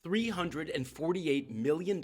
$348 million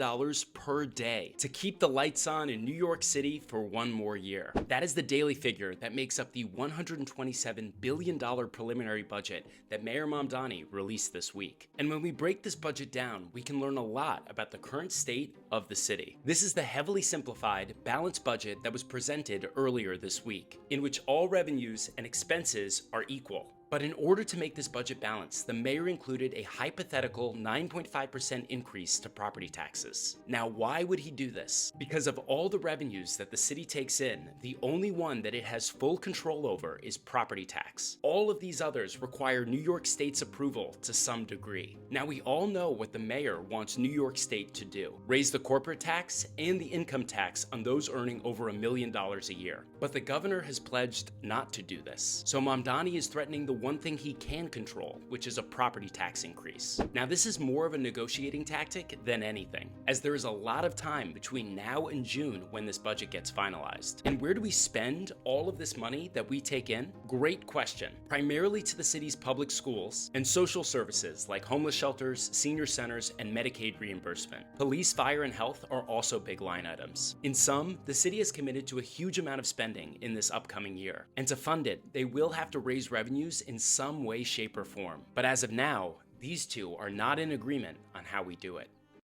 per day to keep the lights on in New York City for one more year. That is the daily figure that makes up the $127 billion preliminary budget that Mayor Mamdani released this week. And when we break this budget down, we can learn a lot about the current state of the city. This is the heavily simplified, balanced budget that was presented earlier this week, in which all revenues and expenses are equal. But in order to make this budget balanced, the mayor included a hypothetical 9.5% increase to property taxes. Now, why would he do this? Because of all the revenues that the city takes in, the only one that it has full control over is property tax. All of these others require New York State's approval to some degree. Now, we all know what the mayor wants New York State to do: raise the corporate tax and the income tax on those earning over $1 million a year. But the governor has pledged not to do this. So Mamdani is threatening the one thing he can control, which is a property tax increase. Now, this is more of a negotiating tactic than anything, as there is a lot of time between now and June when this budget gets finalized. And where do we spend all of this money that we take in? Great question. Primarily to the city's public schools and social services like homeless shelters, senior centers, and Medicaid reimbursement. Police, fire, and health are also big line items. In sum, the city is committed to a huge amount of spending in this upcoming year. And to fund it, they will have to raise revenues in some way, shape, or form. But as of now, these two are not in agreement on how we do it.